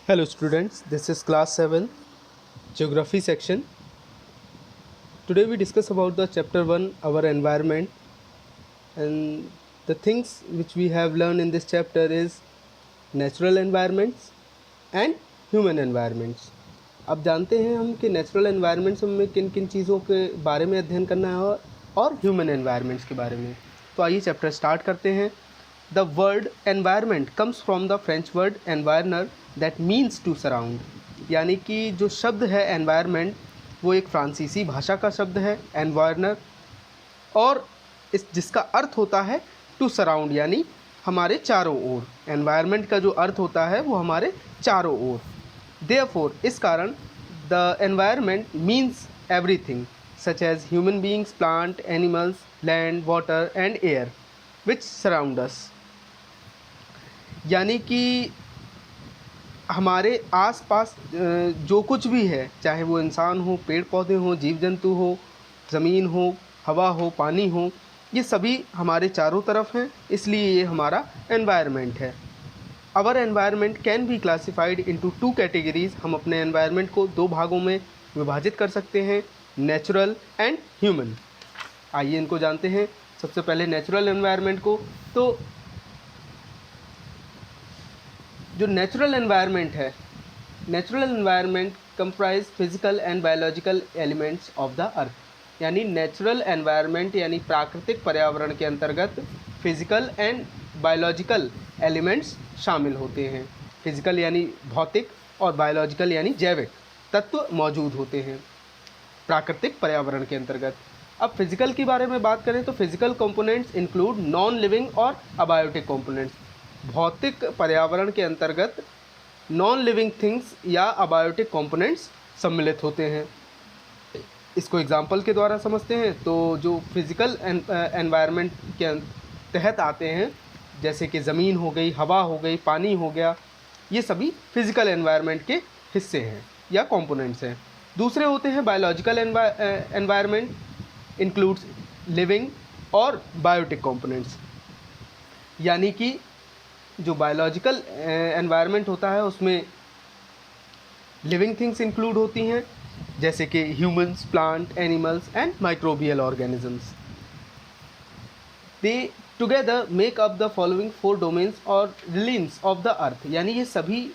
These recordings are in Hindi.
Hello students, this is class 7 geography section. Today we discuss about the chapter 1 our environment, and the things which we have learned in this chapter is natural environments and human environments. अब जानते हैं हम कि नेचुरल एनवायरनमेंट्स में किन किन चीज़ों के बारे में अध्ययन करना है और ह्यूमन एनवायरनमेंट्स के बारे में। तो आइए चैप्टर स्टार्ट करते हैं। The word environment comes from the French word environner that means to surround, यानी कि जो शब्द है एनवायरनमेंट वो एक फ्रांसीसी भाषा का शब्द है एनवायरनर, और इस जिसका अर्थ होता है टू सराउंड, यानी हमारे चारों ओर। एनवायरनमेंट का जो अर्थ होता है वो हमारे चारों ओर। Therefore, इस कारण the environment means everything such as human beings, plant, animals, land, water and air which surround us, यानी कि हमारे आसपास जो कुछ भी है, चाहे वो इंसान हो, पेड़ पौधे हो, जीव जंतु हो, ज़मीन हो, हवा हो, पानी हो, ये सभी हमारे चारों तरफ हैं, इसलिए ये हमारा एनवायरनमेंट है। Our environment can be classified into 2 categories. हम अपने एनवायरनमेंट को 2 भागों में विभाजित कर सकते हैं, नेचुरल एंड ह्यूमन। आइए इनको जानते हैं। सबसे पहले नेचुरल एनवायरनमेंट को। तो जो नेचुरल एनवायरनमेंट है, natural environment comprise physical and biological elements of the अर्थ, यानी नेचुरल एनवायरनमेंट यानी प्राकृतिक पर्यावरण के अंतर्गत फिजिकल एंड बायोलॉजिकल एलिमेंट्स शामिल होते हैं। फिजिकल यानी भौतिक और बायोलॉजिकल यानी जैविक तत्व मौजूद होते हैं प्राकृतिक पर्यावरण के अंतर्गत। अब फिजिकल के बारे में बात करें तो physical components include non living और अबायोटिक कंपोनेंट्स। भौतिक पर्यावरण के अंतर्गत नॉन लिविंग थिंग्स या अबायोटिक कंपोनेंट्स सम्मिलित होते हैं। इसको एग्जाम्पल के द्वारा समझते हैं। तो जो फिजिकल एनवायरनमेंट के तहत आते हैं, जैसे कि ज़मीन हो गई, हवा हो गई, पानी हो गया, ये सभी फिजिकल एनवायरनमेंट के हिस्से हैं या कंपोनेंट्स हैं। दूसरे होते हैं बायोलॉजिकल एनवायरनमेंट, इंक्लूड्स लिविंग और बायोटिक कंपोनेंट्स, यानी कि जो बायोलॉजिकल एनवायरनमेंट होता है उसमें लिविंग थिंग्स इंक्लूड होती हैं, जैसे कि humans, plant, animals and microbial organisms. They together make up the following 4 domains और रिलीन्स ऑफ द अर्थ, यानी ये सभी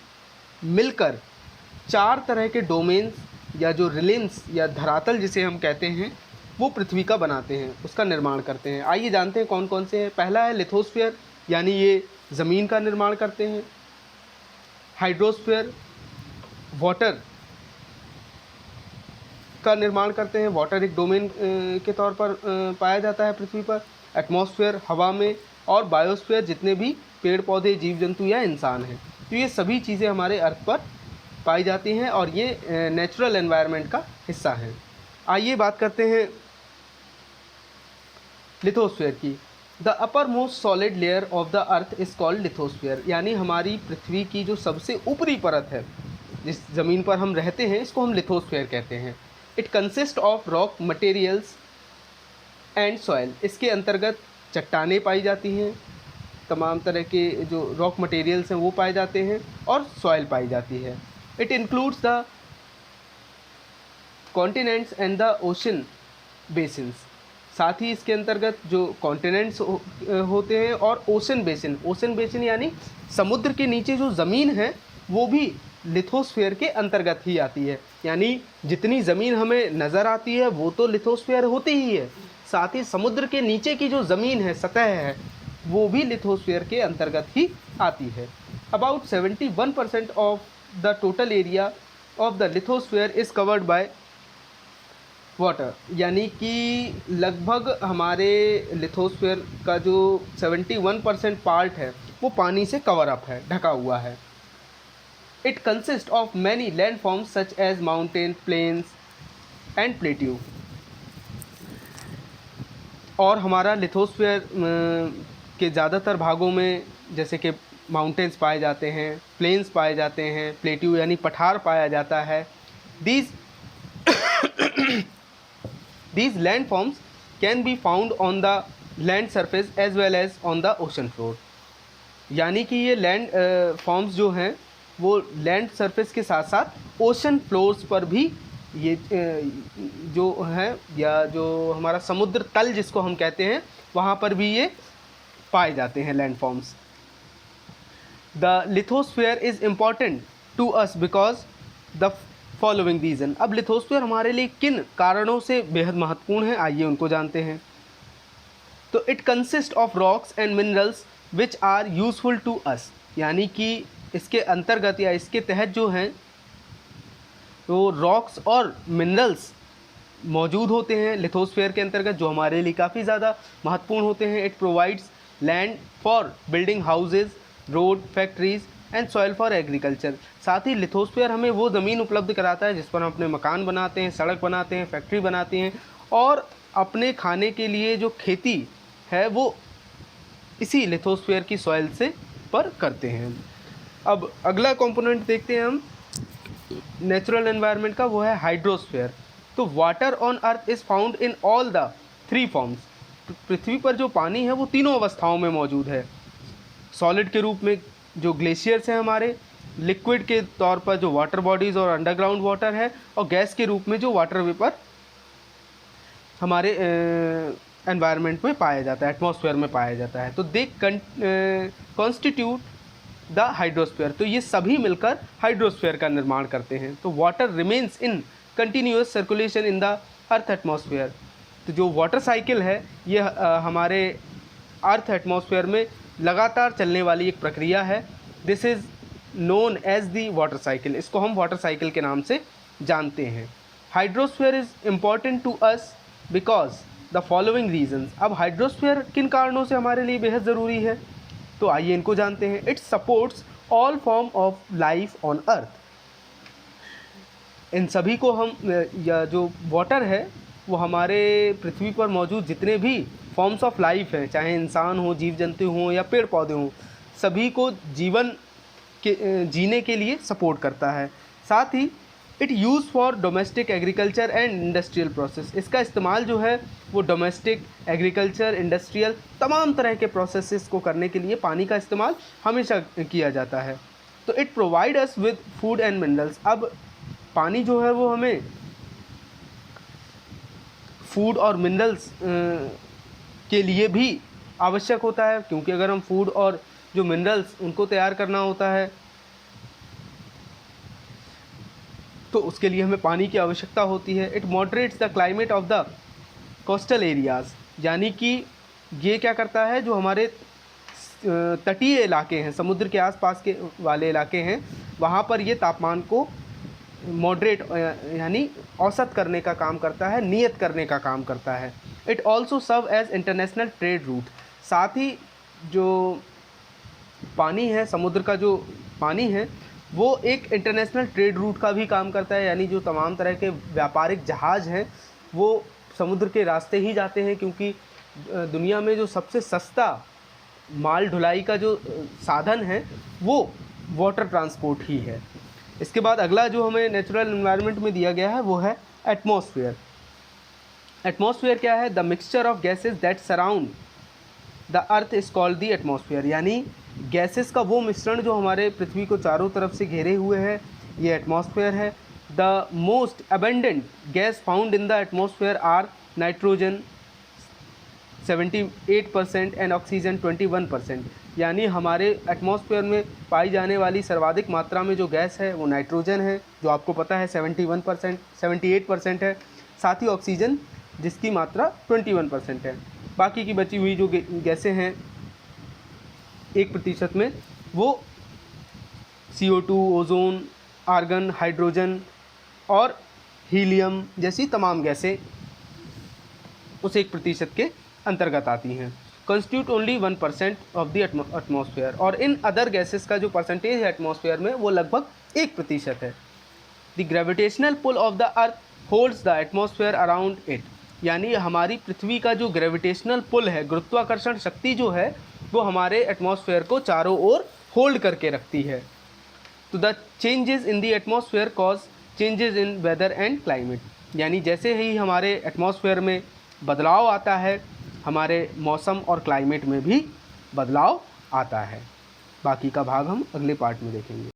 मिलकर 4 तरह के डोमेन्स या जो रिलीन्स या धरातल जिसे हम कहते हैं वो पृथ्वी का बनाते हैं, उसका निर्माण करते हैं। आइए जानते हैं कौन कौन से हैं। पहला है लिथोस्फीयर, यानी ये ज़मीन का निर्माण करते हैं। हाइड्रोस्फीयर, वाटर का निर्माण करते हैं, वाटर एक डोमेन के तौर पर पाया जाता है पृथ्वी पर। एटमॉस्फेयर, हवा में, और बायोस्फीयर, जितने भी पेड़ पौधे, जीव जंतु या इंसान हैं। तो ये सभी चीज़ें हमारे अर्थ पर पाई जाती हैं और ये नेचुरल एनवायरनमेंट का हिस्सा हैं। आइए बात करते हैं लिथोस्फीयर की। The upper most solid layer of the earth is called lithosphere, यानी हमारी पृथ्वी की जो सबसे ऊपरी परत है, जिस ज़मीन पर हम रहते हैं, इसको हम लिथोस्फीयर कहते हैं। It consist of rock materials and soil, इसके अंतर्गत चट्टानें पाई जाती हैं, तमाम तरह के जो रॉक मटेरियल्स हैं वो पाए जाते हैं, और सॉइल पाई जाती है। It includes the continents and the ocean basins, साथ ही इसके अंतर्गत जो कॉन्टिनेंट्स होते हैं और ओशन बेसिन। ओशन बेसिन यानी समुद्र के नीचे जो ज़मीन है वो भी लिथोस्फीयर के अंतर्गत ही आती है, यानी जितनी ज़मीन हमें नज़र आती है वो तो लिथोस्फीयर होती ही है, साथ ही समुद्र के नीचे की जो ज़मीन है, सतह है, वो भी लिथोस्फीयर के अंतर्गत ही आती है। About 71% of the total area of the lithosphere is covered by water, यानी कि लगभग हमारे लिथोस्फीयर का जो 71% पार्ट है वो पानी से कवर अप है, ढका हुआ है। It consist of many land forms such as mountain, plains and plateau, और हमारा लिथोस्फीयर के ज़्यादातर भागों में जैसे कि माउंटेन्स पाए जाते हैं, प्लेन्स पाए जाते हैं, प्लेट्यू यानी पठार पाया जाता है। These landforms can be found on the land surface as well as on the ocean floor, यानी कि ये लैंड फॉर्म्स जो हैं वो लैंड सरफेस के साथ साथ ओशन फ्लोर्स पर भी ये जो है, या जो हमारा समुद्र तल जिसको हम कहते हैं, वहाँ पर भी ये पाए जाते हैं landforms. The lithosphere is important to us because the following reason. अब लिथोस्फीयर हमारे लिए किन कारणों से बेहद महत्वपूर्ण है, आइए उनको जानते हैं। तो it consist of rocks and minerals which are useful to us, यानी कि इसके अंतर्गत या इसके तहत जो हैं तो रॉक्स और मिनरल्स मौजूद होते हैं लिथोस्फीयर के अंतर्गत, जो हमारे लिए काफ़ी ज़्यादा महत्वपूर्ण होते हैं। It provides land for building houses, road, factories and soil for agriculture. साथ ही लिथोस्फीयर हमें वो ज़मीन उपलब्ध कराता है जिस पर हम अपने मकान बनाते हैं, सड़क बनाते हैं, फैक्ट्री बनाते हैं, और अपने खाने के लिए जो खेती है वो इसी लिथोस्फीयर की सॉइल से पर करते हैं। अब अगला कंपोनेंट देखते हैं हम नेचुरल एनवायरनमेंट का, वो है हाइड्रोस्फीयर। तो water on earth is found in all the 3 forms. पृथ्वी पर जो पानी है वो तीनों अवस्थाओं में मौजूद है। सॉलिड के रूप में जो ग्लेशियर्स हैं हमारे, लिक्विड के तौर पर जो वाटर बॉडीज़ और अंडरग्राउंड वाटर है, और गैस के रूप में जो वाटर वेपर हमारे एनवायरनमेंट में पाया जाता है, एटमॉस्फेयर में पाया जाता है। तो दे कॉन्स्टिट्यूट द हाइड्रोस्फीयर। तो ये सभी मिलकर हाइड्रोस्फीयर का निर्माण करते हैं। तो water remains in continuous circulation in the earth atmosphere. तो जो वाटर साइकिल है ये हमारे अर्थ एटमॉस्फेयर में लगातार चलने वाली एक प्रक्रिया है। This is known as the water cycle. इसको हम वाटर साइकिल के नाम से जानते हैं। Hydrosphere is important to us because the following reasons. अब हाइड्रोस्फीयर किन कारणों से हमारे लिए बेहद ज़रूरी है, तो आइए इनको जानते हैं। It supports all form of life on earth. इन सभी को हम, या जो वाटर है वो हमारे पृथ्वी पर मौजूद जितने भी फॉर्म्स ऑफ लाइफ हैं, चाहे इंसान हो, जीव जंतु हों या पेड़ पौधे हों, सभी को जीवन के जीने के लिए सपोर्ट करता है। साथ ही it use for domestic agriculture and industrial process. इसका इस्तेमाल जो है वो डोमेस्टिक, एग्रीकल्चर, इंडस्ट्रियल तमाम तरह के प्रोसेसेस को करने के लिए पानी का इस्तेमाल हमेशा किया जाता है। तो it provide us with food and minerals. अब पानी जो है वो हमें फूड और मिनरल्स के लिए भी आवश्यक होता है, क्योंकि अगर हम फूड और जो मिनरल्स उनको तैयार करना होता है तो उसके लिए हमें पानी की आवश्यकता होती है। It moderates the climate of the coastal areas, यानी कि ये क्या करता है, जो हमारे तटीय इलाके हैं, समुद्र के आसपास के वाले इलाके हैं, वहाँ पर ये तापमान को मॉडरेट यानी औसत करने का काम करता है, नियत करने का काम करता है। It also serve as international trade route. साथ ही जो पानी है, समुद्र का जो पानी है वो एक इंटरनेशनल ट्रेड रूट का भी काम करता है, यानी जो तमाम तरह के व्यापारिक जहाज़ हैं वो समुद्र के रास्ते ही जाते हैं, क्योंकि दुनिया में जो सबसे सस्ता माल ढुलाई का जो साधन है वो वाटर ट्रांसपोर्ट ही है। इसके बाद अगला जो हमें नेचुरल एनवायरनमेंट में दिया गया है वो है एटमॉस्फेयर। एटमॉस्फेयर क्या है? The mixture of gases that surround the earth is called the atmosphere, यानी गैसेस का वो मिश्रण जो हमारे पृथ्वी को चारों तरफ से घेरे हुए है, ये एटमॉस्फेयर है। The most abundant gas found in the atmosphere are nitrogen 78% and oxygen 21%, यानी हमारे एटमॉस्फेयर में पाई जाने वाली सर्वाधिक मात्रा में जो गैस है वो नाइट्रोजन है, जो आपको पता है 78% है। साथ ही ऑक्सीजन जिसकी मात्रा 21% है। बाकी की बची हुई जो गैसें हैं 1% में, वो CO2, ओजोन, आर्गन, हाइड्रोजन और हीलियम जैसी तमाम गैसें उस 1% के अंतर्गत आती हैं। Constitute only 1% of the atmosphere, और इन अदर गैसेस का जो परसेंटेज है एटमॉस्फेयर में वो लगभग 1% है। The gravitational pull of the earth holds the atmosphere around it, यानी हमारी पृथ्वी का जो ग्रेविटेशनल पुल है, गुरुत्वाकर्षण शक्ति जो है, वो हमारे एटमॉस्फेयर को चारों ओर होल्ड करके रखती है। तो the changes in the atmosphere cause changes in weather and climate, यानी जैसे ही हमारे एटमॉस्फेयर में बदलाव आता है, हमारे मौसम और क्लाइमेट में भी बदलाव आता है। बाकी का भाग हम अगले पार्ट में देखेंगे।